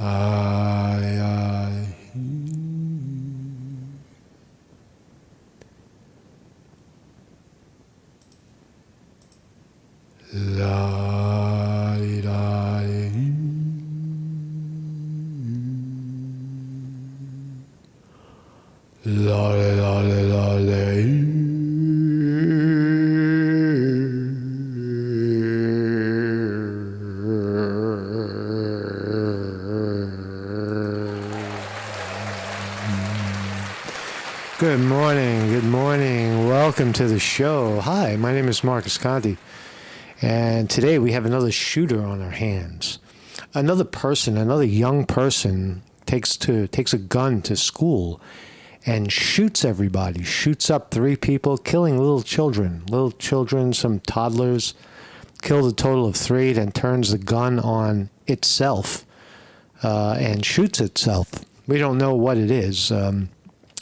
Good morning. Welcome to the show. Hi, my name is Marcus Conte, and today we have another shooter on our hands. Another young person takes a gun to school and shoots everybody, shoots up 3 people, killing little children, some toddlers, killed a total of 3, then turns the gun on itself and shoots itself. We don't know what it is.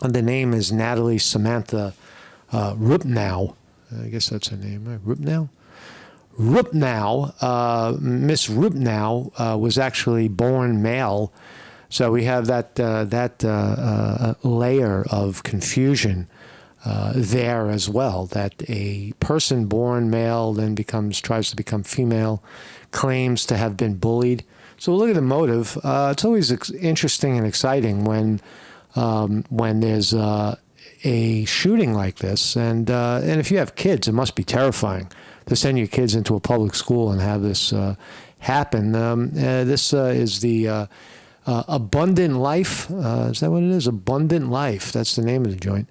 The name is Natalie Samantha Rupnow. I guess that's her name, right? Rupnow? Miss Rupnow was actually born male. So we have that layer of confusion there as well, that a person born male then tries to become female, claims to have been bullied. So we'll look at the motive. It's always interesting and exciting when there's a shooting like this, and if you have kids, it must be terrifying to send your kids into a public school and have this happen. This is the Abundant Life. Is that what it is? Abundant Life. That's the name of the joint.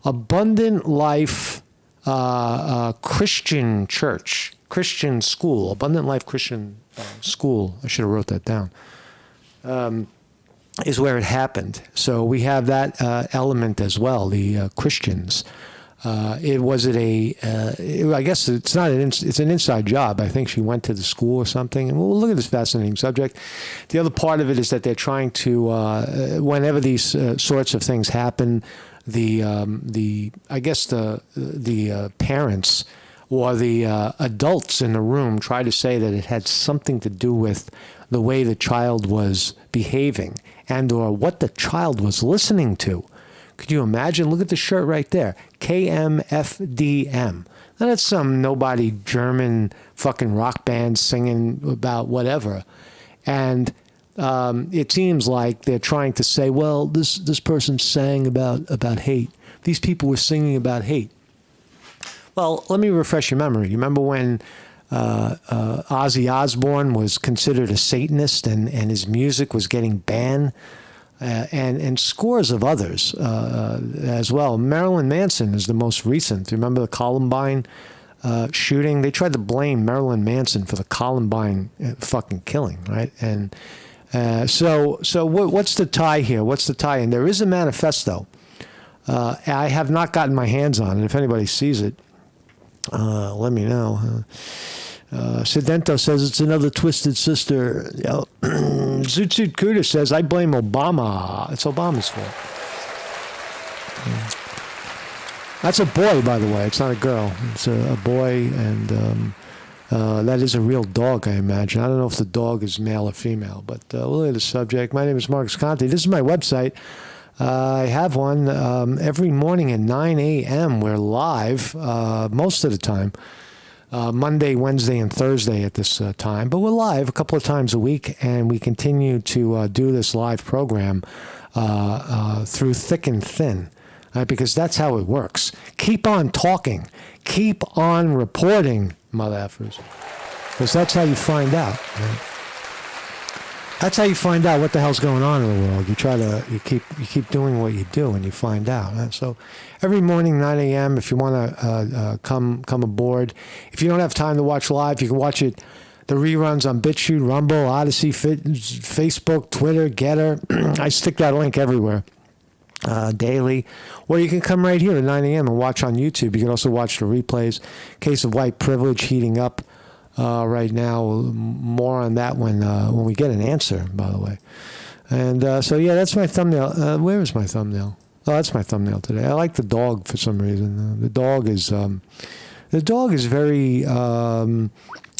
Abundant Life Christian Church, Christian School, Abundant Life Christian School. I should have wrote that down. Is where it happened. So we have that element as well, the Christians. I guess it's not it's an inside job. I think she went to the school or something. And we'll look at this fascinating subject. The other part of it is that they're trying to, whenever these sorts of things happen, the parents or the adults in the room try to say that it had something to do with the way the child was behaving and or what the child was listening to. Could you imagine? Look at the shirt right there. KMFDM. Now that's some nobody German fucking rock band singing about whatever. And it seems like they're trying to say, well, this person sang about hate. These people were singing about hate. Well, let me refresh your memory. You remember when Ozzy Osbourne was considered a Satanist and his music was getting banned, and scores of others as well. Marilyn Manson is the most recent. Remember the Columbine shooting? They tried to blame Marilyn Manson for the Columbine fucking killing, right? And so what's the tie here? What's the tie? And there is a manifesto. I have not gotten my hands on it. If anybody sees it, let me know. Sedento says it's another twisted sister. Zoot Kuda says, I blame Obama. It's Obama's fault. That's a boy, by the way. It's not a girl. It's a boy, and that is a real dog, I imagine. I don't know if the dog is male or female, but we'll look at the subject. My name is Marcus Conte. This is my website. I have one every morning at 9 a.m. We're live most of the time. Monday, Wednesday, and Thursday at this time. But we're live a couple of times a week, and we continue to do this live program through thick and thin, right? Because that's how it works. Keep on talking. Keep on reporting, mother effers. Because that's how you find out, right? That's how you find out what the hell's going on in the world. You keep doing what you do, and you find out. Right? So every morning, 9 a.m., if you want to come aboard. If you don't have time to watch live, you can watch it, the reruns on BitChute, Rumble, Odyssey, Facebook, Twitter, Getter. I stick that link everywhere daily. Or you can come right here at 9 a.m. and watch on YouTube. You can also watch the replays. Case of white privilege heating up. Right now, more on that when we get an answer, by the way. And so, yeah, that's my thumbnail. Where is my thumbnail? Oh, that's my thumbnail today. I like the dog for some reason. The dog is very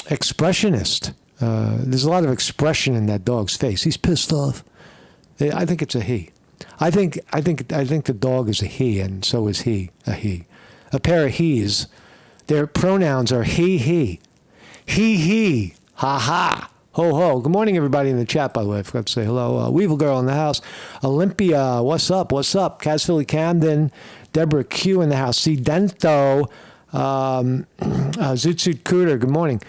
expressionist. There's a lot of expression in that dog's face. He's pissed off. I think it's a he. I think the dog is a he, and so is he a he. A pair of he's. Their pronouns are he, ha ha, ho ho. Good morning, everybody in the chat. By the way, I forgot to say hello. Weevil Girl in the house. Olympia, what's up? What's up? Kaz Philly Camden. Deborah Q in the house. C Dento. Zoot Suit Cooter. Good morning.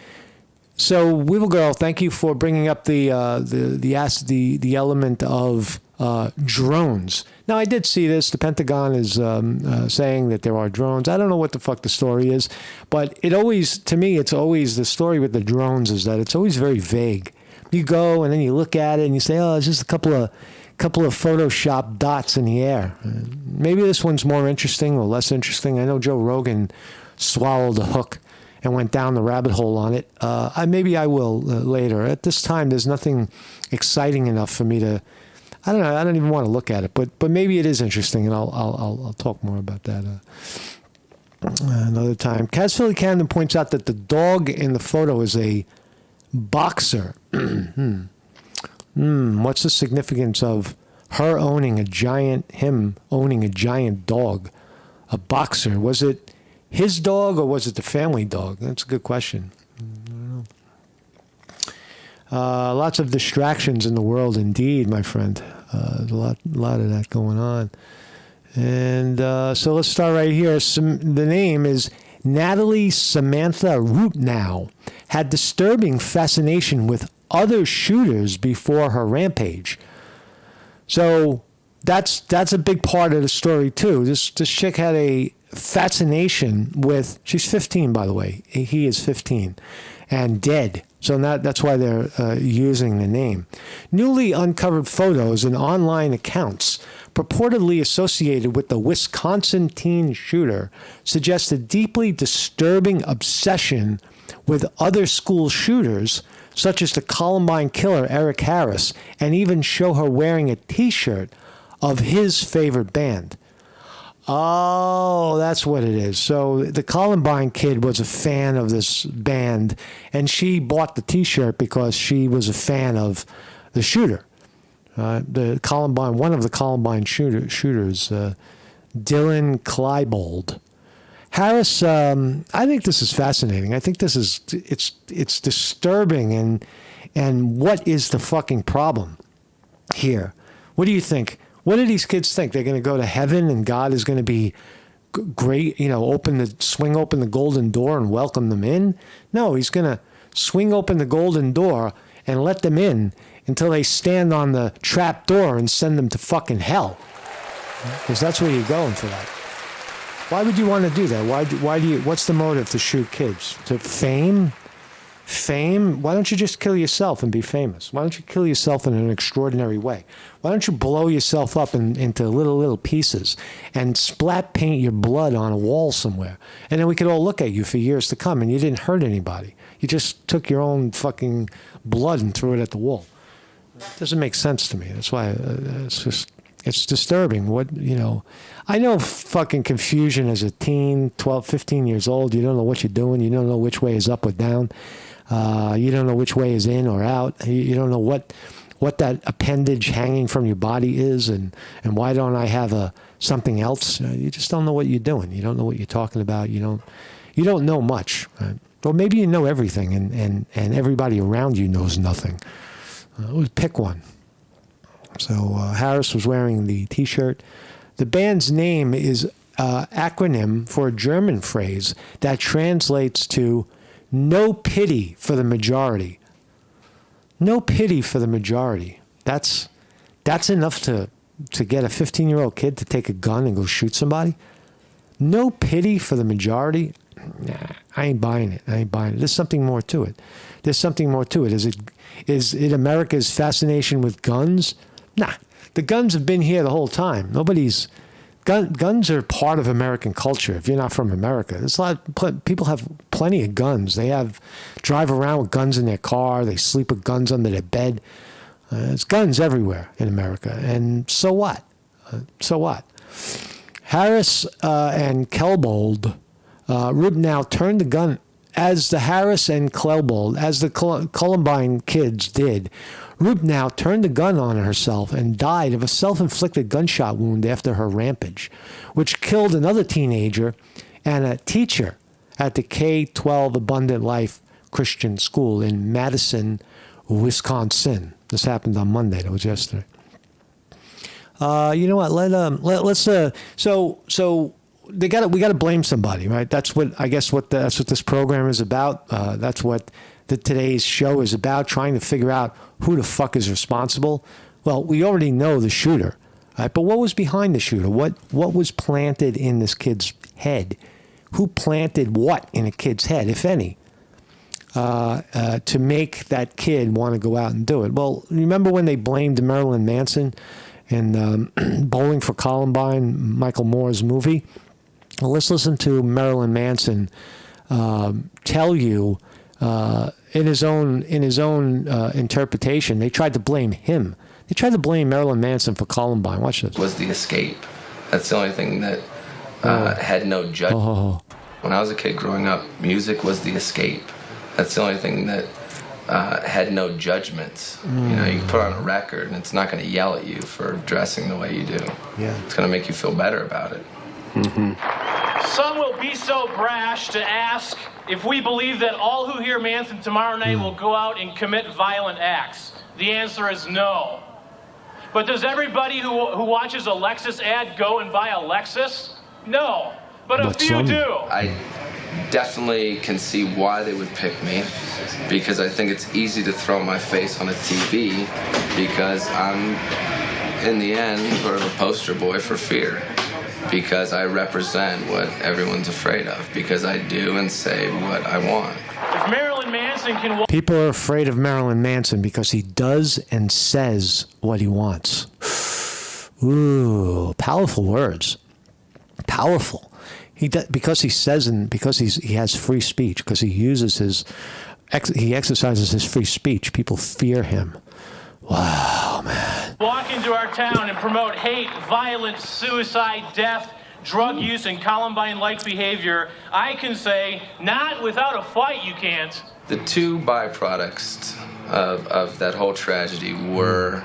So, Weevil Girl, thank you for bringing up the element of drones. Now, I did see this. The Pentagon is saying that there are drones. I don't know what the fuck the story is, but to me, it's always the story with the drones is that it's always very vague. You go and then you look at it and you say, oh, it's just a couple of Photoshop dots in the air. Maybe this one's more interesting or less interesting. I know Joe Rogan swallowed the hook and went down the rabbit hole on it. Maybe I will later. At this time, there's nothing exciting enough for me to. I don't know. I don't even want to look at it, but maybe it is interesting, and I'll talk more about that another time. Kaz Philly Camden points out that the dog in the photo is a boxer. What's the significance of him owning a giant dog, a boxer? Was it his dog or was it the family dog? That's a good question. I don't know. Lots of distractions in the world, indeed, my friend. There's a lot of that going on. And so let's start right here. The name is Natalie Samantha Rupnow. Had disturbing fascination with other shooters before her rampage. So that's a big part of the story too. This chick had a fascination with. She's 15, by the way. He is 15, and dead. So that's why they're using the name. Newly uncovered photos and online accounts purportedly associated with the Wisconsin teen shooter suggest a deeply disturbing obsession with other school shooters, such as the Columbine killer Eric Harris, and even show her wearing a T-shirt of his favorite band. Oh, that's what it is. So the Columbine kid was a fan of this band, and she bought the T-shirt because she was a fan of the shooter. The Columbine, one of the Columbine shooters, Dylan Klebold. Harris, I think this is fascinating. I think this is it's disturbing, and what is the fucking problem here? What do you think? What do these kids think? They're going to go to heaven and God is going to be great, swing open the golden door and welcome them in? No, he's going to swing open the golden door and let them in until they stand on the trap door and send them to fucking hell. Because that's where you're going for that. Why would you want to do that? What's the motive to shoot kids? To fame? Fame? Why don't you just kill yourself and be famous? Why don't you kill yourself in an extraordinary way? Why don't you blow yourself up into little pieces and splat paint your blood on a wall somewhere? And then we could all look at you for years to come and you didn't hurt anybody. You just took your own fucking blood and threw it at the wall. It doesn't make sense to me. That's why it's disturbing. I know fucking confusion as a teen, 12, 15 years old. You don't know what you're doing. You don't know which way is up or down. You don't know which way is in or out. You don't know what that appendage hanging from your body is, and why don't I have something else? You just don't know what you're doing. You don't know what you're talking about. You don't know much. Right? Or maybe you know everything, and everybody around you knows nothing. Pick one. So Harris was wearing the T-shirt. The band's name is acronym for a German phrase that translates to "no pity for the majority." No pity for the majority. That's enough to get a 15-year-old kid to take a gun and go shoot somebody. No pity for the majority. Nah, I ain't buying it. There's something more to it. Is it America's fascination with guns? Nah, the guns have been here the whole time. Guns are part of American culture. If you're not from America, there's people have plenty of guns. They drive around with guns in their car. They sleep with guns under their bed. There's guns everywhere in America. And so what? Harris and Klebold Rupnow turned the gun as the Harris and Klebold, as the Columbine kids did, Rupnow turned the gun on herself and died of a self-inflicted gunshot wound after her rampage, which killed another teenager and a teacher at the K-12 Abundant Life Christian School in Madison, Wisconsin. This happened on Monday. That was yesterday. You know what? Let's. So we got to blame somebody, right? That's what that's what this program is about. That's what today's show is about. Trying to figure out who the fuck is responsible. Well, we already know the shooter, right? But what was behind the shooter? What was planted in this kid's head? Who planted what in a kid's head, if any, to make that kid want to go out and do it? Well, remember when they blamed Marilyn Manson in Bowling for Columbine, Michael Moore's movie? Well, let's listen to Marilyn Manson tell you in his own interpretation. They tried to blame him. They tried to blame Marilyn Manson for Columbine. Watch this. Was the escape. That's the only thing that had no judgment. When I was a kid growing up, music was the escape. That's the only thing that had no judgment. You know, you can put on a record and it's not going to yell at you for dressing the way you do. Yeah. It's going to make you feel better about it. Some will be so brash to ask if we believe that all who hear Manson tomorrow night will go out and commit violent acts. The answer is no. But does everybody who watches a Lexus ad go and buy a Lexus? No. But a few do. I definitely can see why they would pick me, because I think it's easy to throw my face on a TV, because I'm, in the end, sort of a poster boy for fear. Because I represent what everyone's afraid of. Because I do and say what I want. If Marilyn Manson can... People are afraid of Marilyn Manson because he does and says what he wants. Ooh, powerful words. Powerful. Because he says and because he has free speech, because he uses he exercises his free speech, people fear him. Wow, man. Walk into our town and promote hate, violence, suicide, death, drug use, and Columbine-like behavior, I can say, not without a fight you can't. The two byproducts of that whole tragedy were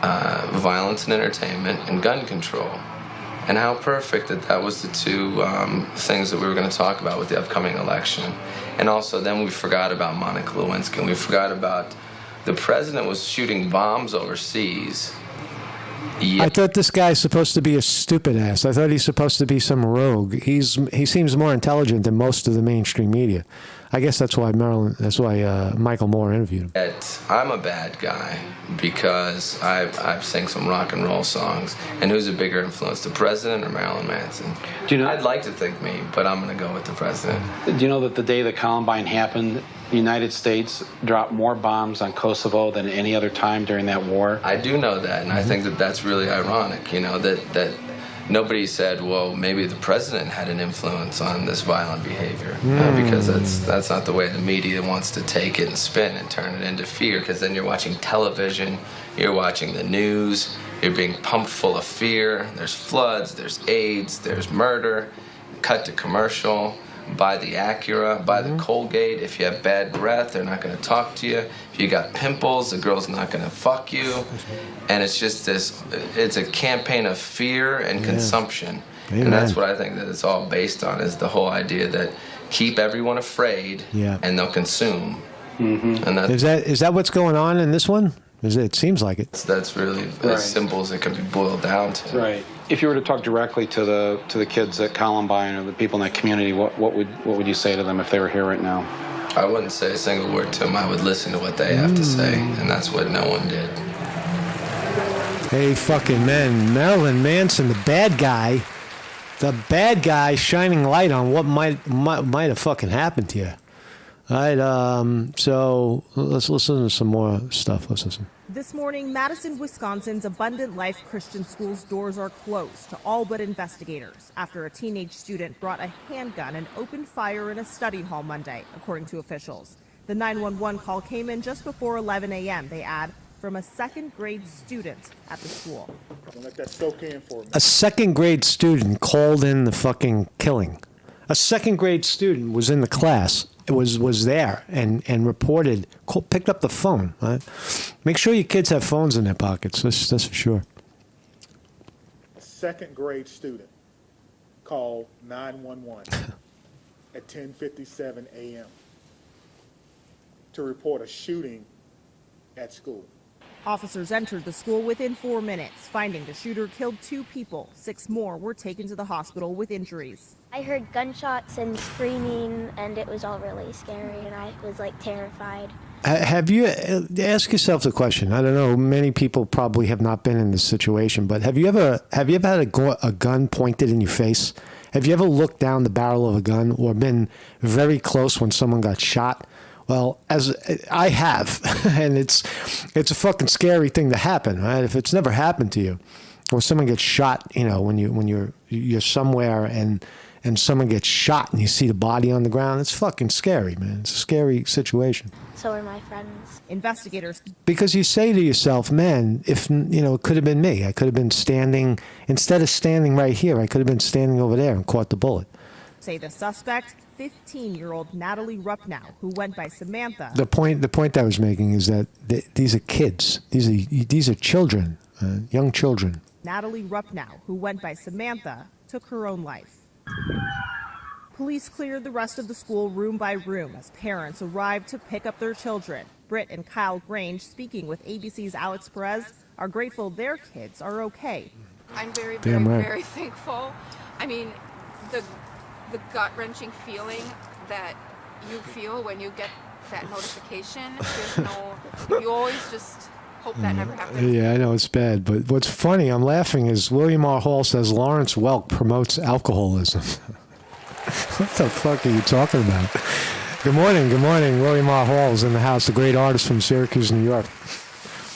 violence and entertainment and gun control. And how perfect that was the two things that we were going to talk about with the upcoming election. And also then we forgot about Monica Lewinsky, and we forgot about the president was shooting bombs overseas. I thought this guy's supposed to be a stupid ass. I thought he's supposed to be some rogue. He seems more intelligent than most of the mainstream media. I guess that's why Michael Moore interviewed him. I'm a bad guy because I've sang some rock and roll songs. And who's a bigger influence, the president or Marilyn Manson? Do you know? I'd like to think me, but I'm going to go with the president. Do you know that the day that Columbine happened, the United States dropped more bombs on Kosovo than any other time during that war? I do know that, and I think that that's really ironic, you know, that nobody said, well, maybe the president had an influence on this violent behavior, because that's not the way the media wants to take it and spin and turn it into fear, because then you're watching television, you're watching the news, you're being pumped full of fear. There's floods, there's AIDS, there's murder, cut to commercial. Buy the Acura, buy the Colgate. If you have bad breath, they're not going to talk to you. If you got pimples, the girl's not going to fuck you. And it's just it's a campaign of fear and consumption. Amen. And that's what I think that it's all based on, is the whole idea that keep everyone afraid and they'll consume. Mm-hmm. And is that what's going on in this one? It seems like it. That's really as simple as it can be boiled down to. Right. If you were to talk directly to the kids at Columbine or the people in that community, what would you say to them if they were here right now? I wouldn't say a single word to them. I would listen to what they have to say, and that's what no one did. Hey, fucking man, Marilyn Manson, the bad guy, shining light on what might have fucking happened to you. All right, so let's listen to some more stuff. Let's listen. This morning, Madison, Wisconsin's Abundant Life Christian School's doors are closed to all but investigators after a teenage student brought a handgun and opened fire in a study hall Monday, according to officials. The 911 call came in just before 11 a.m., they add, from a second-grade student at the school. Let that soak in for me. A second-grade student called in the fucking killing. A second-grade student was in the class was there and reported, picked up the phone. Right? Make sure your kids have phones in their pockets. That's for sure. A second grade student called 911 at 10:57 a.m. to report a shooting at school. Officers entered the school within 4 minutes, finding the shooter killed 2 people. 6 more were taken to the hospital with injuries. I heard gunshots and screaming, and it was all really scary, and I was like terrified. Have you ask yourself the question? I don't know. Many people probably have not been in this situation, but have you ever had a gun pointed in your face? Have you ever looked down the barrel of a gun or been very close when someone got shot? Well, as I have, and it's a fucking scary thing to happen, right? If it's never happened to you, or someone gets shot, when you're somewhere and someone gets shot and you see the body on the ground, it's fucking scary, man. It's a scary situation. So are my friends. Investigators. Because you say to yourself, man, if it could have been me. I could have been standing instead of standing right here. I could have been standing over there and caught the bullet. Say the suspect, 15-year-old Natalie Rupnow, who went by Samantha. The point I was making is that these are kids. These are children, young children. Natalie Rupnow, who went by Samantha, took her own life. Police cleared the rest of the school room by room as parents arrived to pick up their children. Britt and Kyle Grange, speaking with ABC's Alex Perez, are grateful their kids are okay. I'm very, Damn very, right. very thankful. I mean, the gut-wrenching feeling that you feel when you get that notification, you always just hope that never happens. Yeah, I know it's bad, but what's funny, I'm laughing, is William R. Hall says Lawrence Welk promotes alcoholism. What the fuck are you talking about? Good morning. William R. Hall is in the house, the great artist from Syracuse, New York.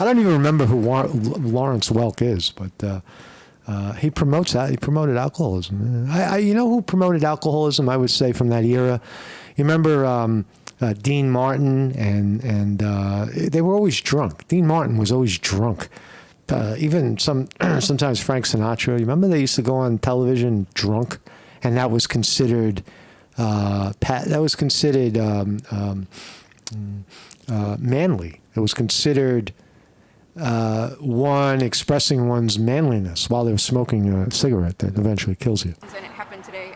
I don't even remember who Lawrence Welk is, but he promoted alcoholism. You know who promoted alcoholism? I would say from that era. You remember Dean Martin and they were always drunk. Dean Martin was always drunk. Even sometimes Frank Sinatra. You remember they used to go on television drunk, and that was considered manly. It was considered one expressing one's manliness while they were smoking a cigarette that eventually kills you. And it happened today.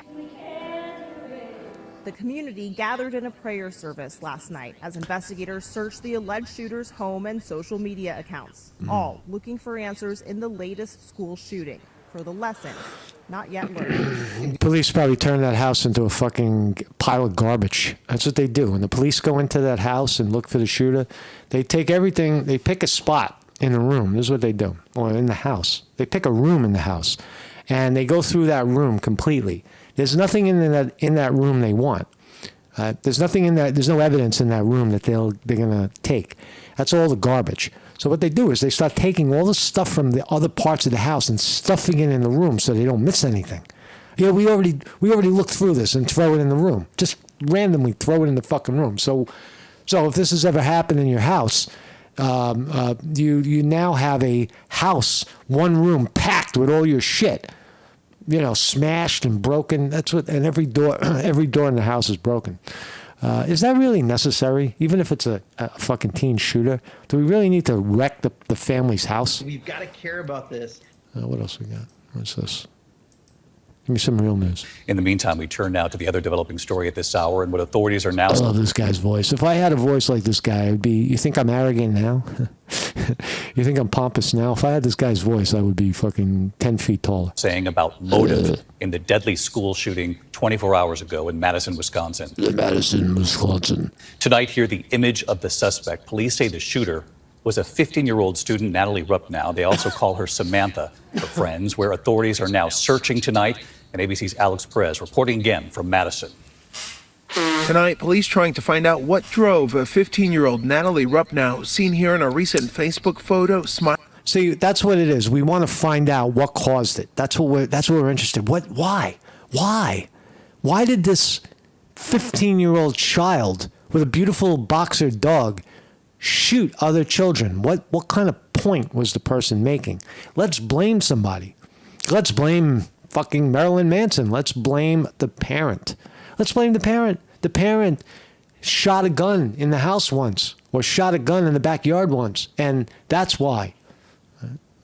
The community gathered in a prayer service last night as investigators searched the alleged shooter's home and social media accounts, all looking for answers in the latest school shooting for the lessons not yet learned. Police probably turned that house into a fucking pile of garbage. That's what they do. When the police go into that house and look for the shooter, they take everything, they pick a spot in the room. This is what they do. Or in the house. They pick a room in the house, and they go through that room completely. There's nothing in that room they want. There's nothing in that. There's no evidence in that room that they're gonna take. That's all the garbage. So what they do is they start taking all the stuff from the other parts of the house and stuffing it in the room so they don't miss anything. Yeah, we already looked through this and throw it in the room. Just randomly throw it in the fucking room. So if this has ever happened in your house, you now have a house, one room packed with all your shit. Smashed and broken. That's what, and every door in the house is broken. Is that really necessary? Even if it's a fucking teen shooter, do we really need to wreck the family's house? We've got to care about this. What else we got? What's this? Give me some real news. In the meantime, we turn now to the other developing story at this hour and what authorities are now... I love this guy's voice. If I had a voice like this guy, it'd be, you think I'm arrogant now? You think I'm pompous now? If I had this guy's voice, I would be fucking 10 feet taller. ...saying about motive in the deadly school shooting 24 hours ago in Madison, Wisconsin. Tonight, hear the image of the suspect. Police say the shooter was a 15-year-old student, Natalie Rupnow. They also call her Samantha, her friends, where authorities are now searching tonight. And ABC's Alex Perez reporting again from Madison. Tonight, police trying to find out what drove a 15-year-old Natalie Rupnow, seen here in a recent Facebook photo, smiling. See, that's what it is. We want to find out what caused it. That's what we're interested in. Why did this 15-year-old child with a beautiful boxer dog shoot other children? What kind of point was the person making? Let's blame somebody. Let's blame fucking Marilyn Manson. Let's blame the parent. The parent shot a gun in the house once or shot a gun in the backyard once, and that's why.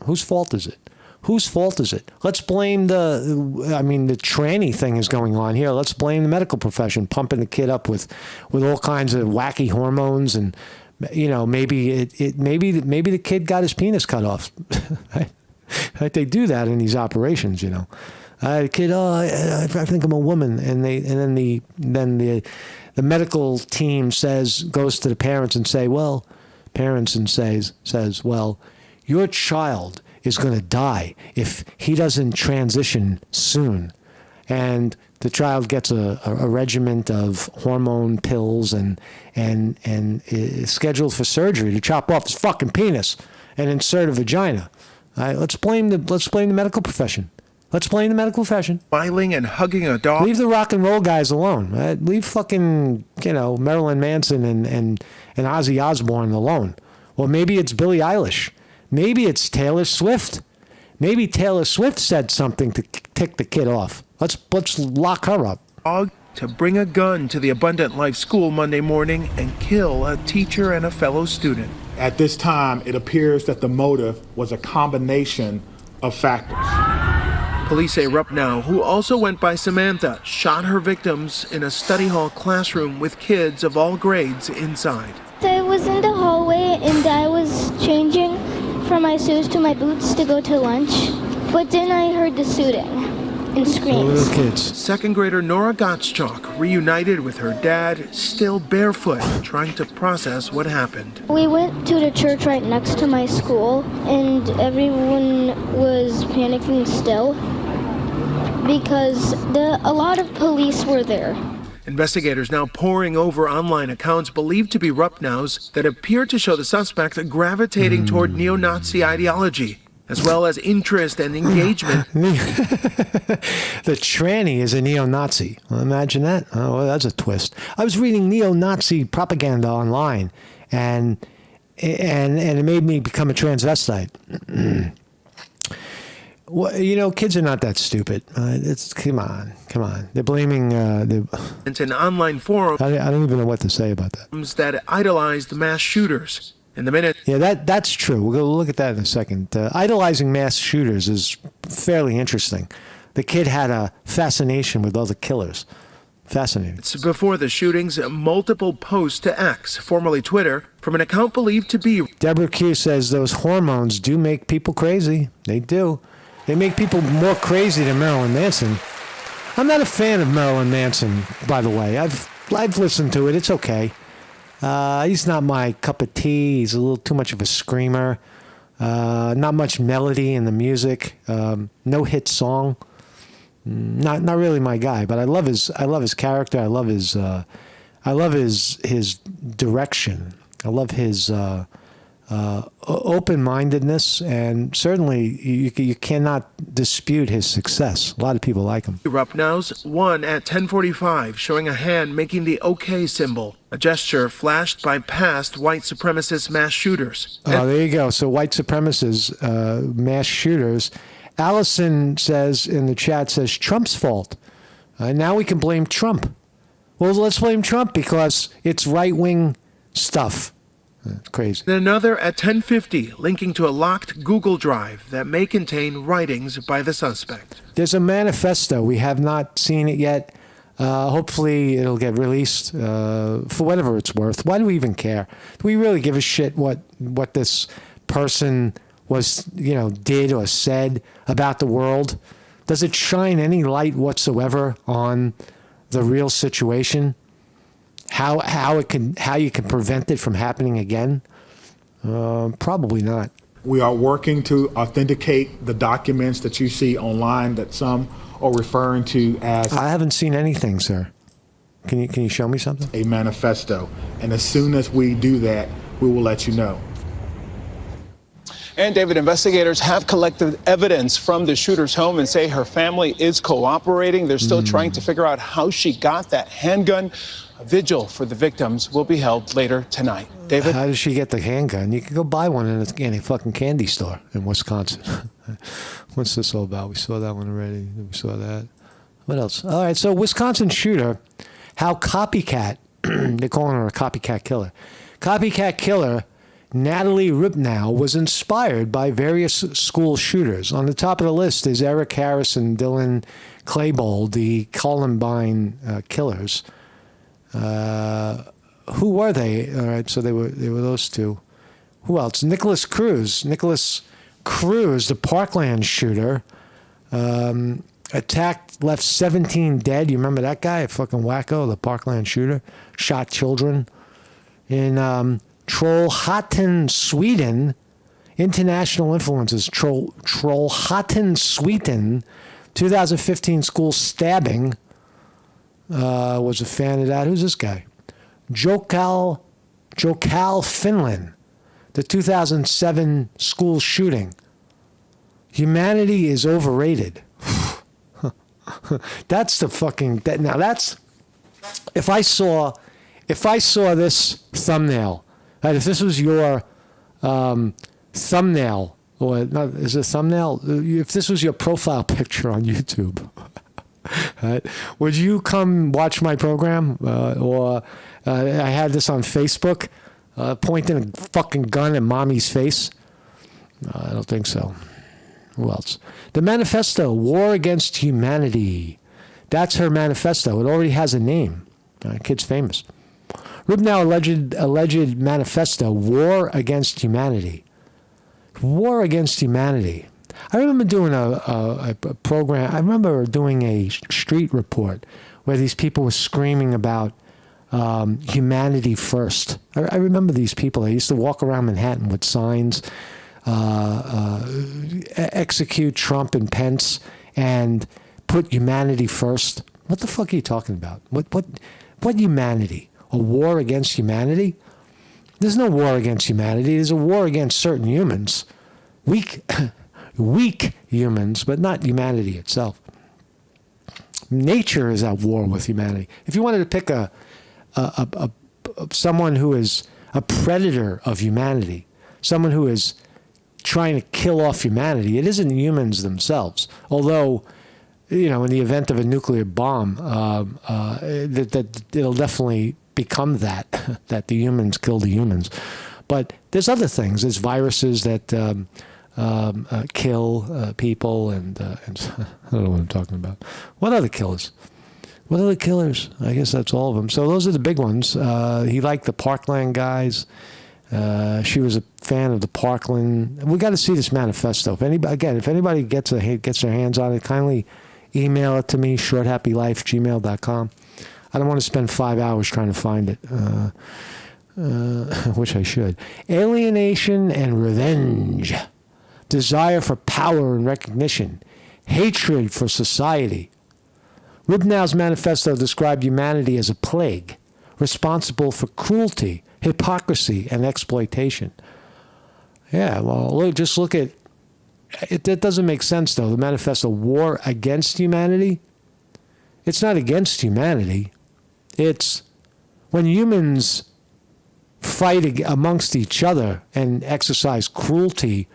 Whose fault is it? Whose fault is it? Let's blame the tranny thing is going on here. Let's blame the medical profession, pumping the kid up with all kinds of wacky hormones, and maybe the kid got his penis cut off. Right? They do that in these operations, Kid, I think I'm a woman, and then the medical team goes to the parents and says, well, your child is going to die if he doesn't transition soon. And the child gets a regimen of hormone pills and is scheduled for surgery to chop off his fucking penis and insert a vagina. All right, let's blame the medical profession. Let's blame the medical profession. Smiling and hugging a dog. Leave the rock and roll guys alone. Right? Leave fucking, Marilyn Manson and Ozzy Osbourne alone. Or maybe it's Billie Eilish. Maybe it's Taylor Swift. Maybe Taylor Swift said something to tick the kid off. Let's lock her up. To bring a gun to the Abundant Life School Monday morning and kill a teacher and a fellow student. At this time, it appears that the motive was a combination of factors. Police say Rupnow, who also went by Samantha, shot her victims in a study hall classroom with kids of all grades inside. I was in the hallway and I was changing from my shoes to my boots to go to lunch, but then I heard the shooting and screams. Little kids. Second grader Nora Gottschalk reunited with her dad, still barefoot, trying to process what happened. We went to the church right next to my school, and everyone was panicking still because a lot of police were there. Investigators now poring over online accounts believed to be Rupnow's that appear to show the suspect gravitating toward neo-Nazi ideology, as well as interest and engagement. The tranny is a neo-Nazi. Well, imagine that. Oh, well, that's a twist. I was reading neo-Nazi propaganda online, and it made me become a transvestite. Well, kids are not that stupid. Come on. They're blaming. It's an online forum. I don't even know what to say about that. That idolized mass shooters. In the minute. Yeah, that's true. We'll look at that in a second. Idolizing mass shooters is fairly interesting. The kid had a fascination with other killers. Fascinating. It's before the shootings, multiple posts to X, formerly Twitter, from an account believed to be. Deborah Q says those hormones do make people crazy. They do. They make people more crazy than Marilyn Manson. I'm not a fan of Marilyn Manson, by the way. I've listened to it. It's okay. He's not my cup of tea. He's a little too much of a screamer. Not much melody in the music. No hit song. Not really my guy. But I love his character. I love his direction. I love his open-mindedness, and certainly you cannot dispute his success. A lot of people like him. Rupnow's one at 10:45, showing a hand making the OK symbol, a gesture flashed by past white supremacist mass shooters. Oh, there you go. So white supremacists, mass shooters. Allison says in the chat, says Trump's fault. Now we can blame Trump. Well, let's blame Trump because it's right-wing stuff. It's crazy. And another at 10:50, linking to a locked Google Drive that may contain writings by the suspect. There's a manifesto. We have not seen it yet. Hopefully it'll get released for whatever it's worth. Why do we even care? Do we really give a shit what this person did or said about the world? Does it shine any light whatsoever on the real situation? How you can prevent it from happening again? Probably not. We are working to authenticate the documents that you see online that some are referring to as. I haven't seen anything, sir. Can you show me something? A manifesto, and as soon as we do that, we will let you know. And David, investigators have collected evidence from the shooter's home and say her family is cooperating. They're still trying to figure out how she got that handgun. A vigil for the victims will be held later tonight. David? How did she get the handgun? You can go buy one in a fucking candy store in Wisconsin. What's this all about? We saw that one already. We saw that. What else? All right, so Wisconsin shooter, how copycat They're calling her a copycat killer. Copycat killer Natalie Rupnow was inspired by various school shooters. On the top of the list is Eric Harris and Dylan Klebold, the Columbine killers. Who were they? All right, so they were those two. Who else? Nicholas Cruz, the Parkland shooter, attacked, left 17 dead. You remember that guy? A fucking wacko, the Parkland shooter. Shot children. In Trollhättan, Sweden, international influences. Trollhättan, Sweden, 2015 school stabbing. Was a fan of that. Who's this guy? Jokal, Finland, the 2007 school shooting. Humanity is overrated. That's the fucking. Now that's. If I saw this thumbnail, right, if this was your thumbnail, or not, is it a thumbnail? If this was your profile picture on YouTube, right, would you come watch my program? Or I had this on Facebook, pointing a fucking gun at mommy's face. I don't think so. Who else? The manifesto, War Against Humanity. That's her manifesto. It already has a name. Kid's famous. Rupnow alleged manifesto, War Against Humanity. War Against Humanity. I remember doing a program. I remember doing a street report where these people were screaming about humanity first. I remember these people. They used to walk around Manhattan with signs, execute Trump and Pence, and put humanity first. What the fuck are you talking about? What humanity? A war against humanity? There's no war against humanity. There's a war against certain humans. Weak humans, but not humanity itself. Nature is at war with humanity. If you wanted to pick someone who is a predator of humanity, someone who is trying to kill off humanity, it isn't humans themselves. Although, in the event of a nuclear bomb, that it'll definitely become that the humans kill the humans. But there's other things. There's viruses that kill people, and I don't know what I'm talking about. What other killers? What other killers? I guess that's all of them. So those are the big ones. He liked the Parkland guys. She was a fan of the Parkland. We got to see this manifesto. If anybody gets their hands on it, kindly email it to me, shorthappylife@gmail.com. I don't want to spend 5 hours trying to find it. I wish I should. Alienation and revenge. Desire for power and recognition. Hatred for society. Rupnow's manifesto described humanity as a plague, responsible for cruelty, hypocrisy, and exploitation. Yeah, well, just look at it. That doesn't make sense, though. The manifesto, War Against Humanity. It's not against humanity. It's when humans fight amongst each other and exercise cruelty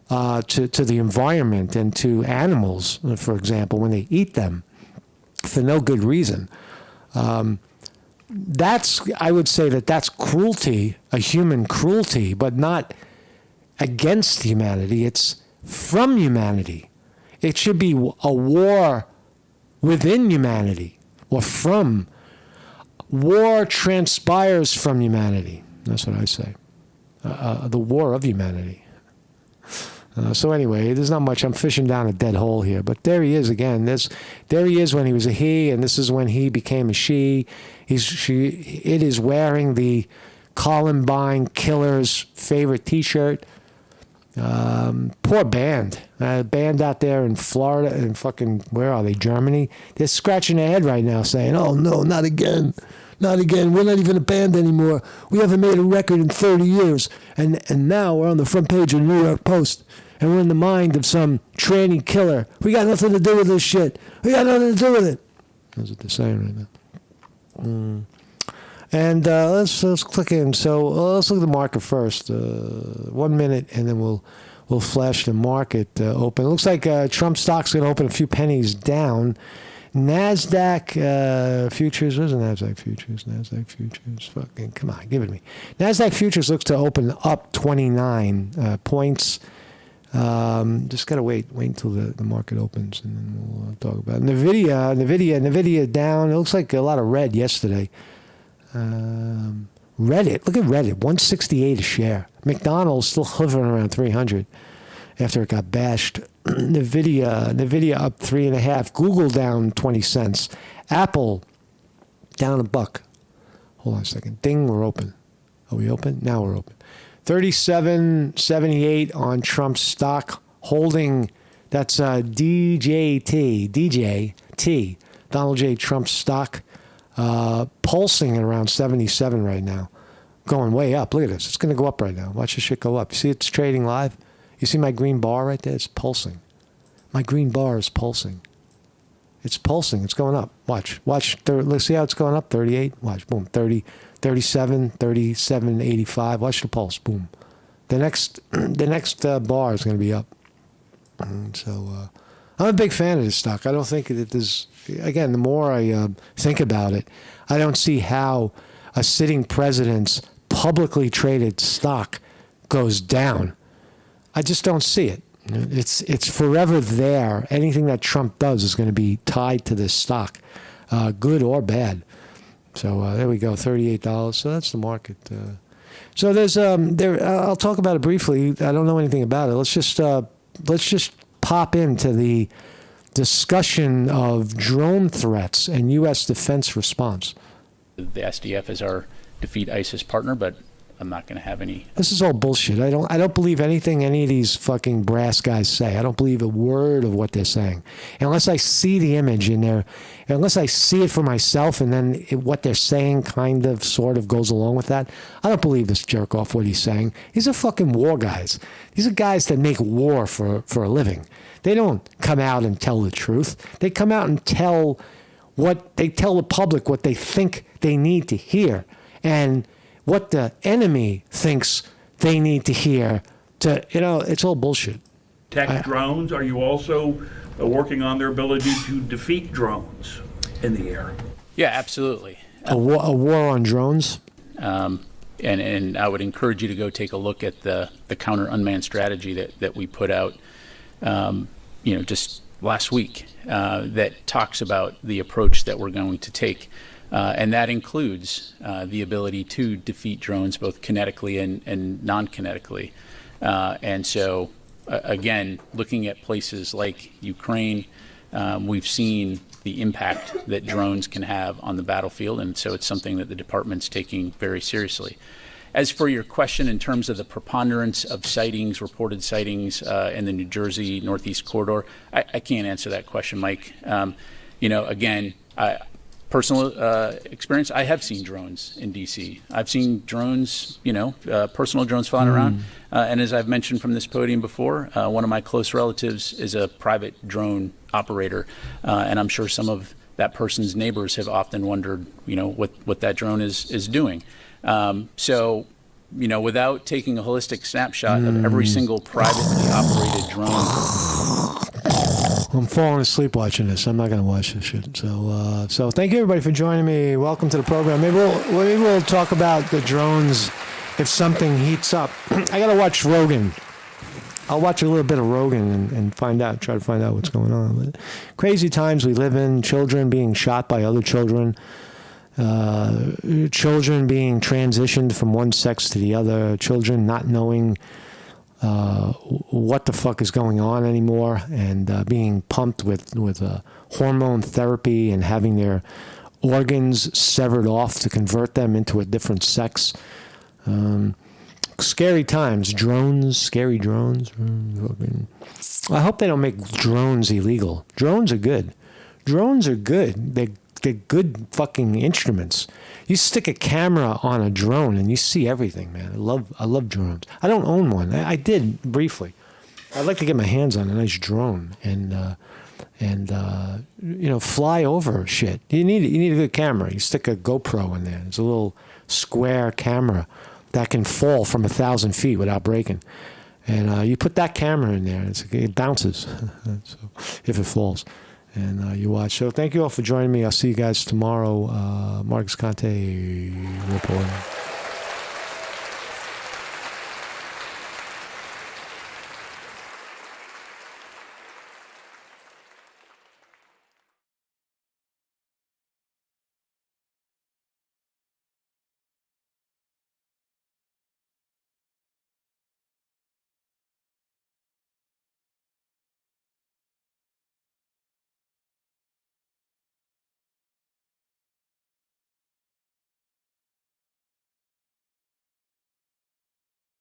to the environment and to animals, for example, when they eat them for no good reason. I would say that's cruelty, a human cruelty, but not against humanity. It's from humanity. It should be a war within humanity, or from. War transpires from humanity. That's what I say. The war of humanity. So anyway, there's not much. I'm fishing down a dead hole here. But there he is again. There he is when he was a he, and this is when he became a she. It is wearing the Columbine Killer's favorite T-shirt. Poor band. Band out there in Florida and fucking, where are they? Germany? They're scratching their head right now saying, oh no, not again. Not again. We're not even a band anymore. We haven't made a record in 30 years. And now we're on the front page of the New York Post. And we're in the mind of some tranny killer. We got nothing to do with this shit. We got nothing to do with it. That's what they're saying right now. And let's click in. So let's look at the market first. 1 minute, and then we'll flash the market open. It looks like Trump stock's going to open a few pennies down. NASDAQ futures. Where's the NASDAQ futures? NASDAQ futures. Fucking, come on, give it to me. NASDAQ futures looks to open up 29 points. Just got to wait until the market opens, and then we'll talk about it. NVIDIA down. It looks like a lot of red yesterday. Reddit, look at Reddit, 168 a share. McDonald's still hovering around 300 after it got bashed. NVIDIA up 3.5. Google down 20 cents. Apple down $1. Hold on a second. Ding, we're open. Are we open? Now we're open. 37.78 on Trump's stock. Holding, that's DJT, Donald J. Trump's stock. Pulsing at around 77 right now. Going way up. Look at this. It's going to go up right now. Watch this shit go up. You see it's trading live? You see my green bar right there? It's pulsing. My green bar is pulsing. It's pulsing. It's going up. Watch. Let's see how it's going up. 38. Watch. Boom. 30, 37, 37, 85. Watch the pulse. Boom. The next bar is going to be up. And so I'm a big fan of this stock. I don't think that there's... Again, the more I think about it, I don't see how a sitting president's publicly traded stock goes down. I just don't see it. It's forever there. Anything that Trump does is going to be tied to this stock, good or bad. So there we go, $38. So that's the market. So there's I'll talk about it briefly. I don't know anything about it. Let's just pop into the discussion of drone threats and U.S. defense response. The SDF is our defeat ISIS partner, but I'm not going to have any. This is all bullshit. I don't believe anything any of these fucking brass guys say. I don't believe a word of what they're saying unless I see the image in there, unless I see it for myself, and then what they're saying kind of sort of goes along with that. I don't believe this jerk off what he's saying. These are fucking war guys. These are guys that make war for a living. They don't come out and tell the truth. They come out and tell the public what they think they need to hear, and what the enemy thinks they need to hear. It's all bullshit. Tech drones, are you also working on their ability to defeat drones in the air? Yeah, absolutely. A war on drones? And I would encourage you to go take a look at the counter unmanned strategy that we put out, just last week, that talks about the approach that we're going to take. And that includes the ability to defeat drones both kinetically and non-kinetically. And so, again, looking at places like Ukraine, we've seen the impact that drones can have on the battlefield, and so it's something that the department's taking very seriously. As for your question in terms of the preponderance of reported sightings in the New Jersey Northeast corridor, I can't answer that question, Mike. Personal experience, I have seen drones in D.C. I've seen drones, personal drones flying around. And as I've mentioned from this podium before, one of my close relatives is a private drone operator. And I'm sure some of that person's neighbors have often wondered, what that drone is doing. So, without taking a holistic snapshot of every single privately operated drone. I'm falling asleep watching this. I'm not going to watch this shit. So thank you everybody for joining me. Welcome to the program. Maybe we'll talk about the drones if something heats up. I got to watch Rogan. I'll watch a little bit of Rogan and try to find out what's going on. But crazy times we live in. Children being shot by other children. Children being transitioned from one sex to the other. Children not knowing what the fuck is going on anymore, and being pumped with hormone therapy and having their organs severed off to convert them into a different sex. Scary times. Scary drones. I hope they don't make drones illegal. Drones are good. They're good fucking instruments. You stick a camera on a drone and you see everything, man. I love drones. I don't own one. I did briefly. I'd like to get my hands on a nice drone and fly over shit. You need a good camera. You stick a GoPro in there. It's a little square camera that can fall from 1,000 feet without breaking. And you put that camera in there, it bounces so, if it falls. and you watch. So thank you all for joining me. I'll see you guys tomorrow. Marcus Conte reporting.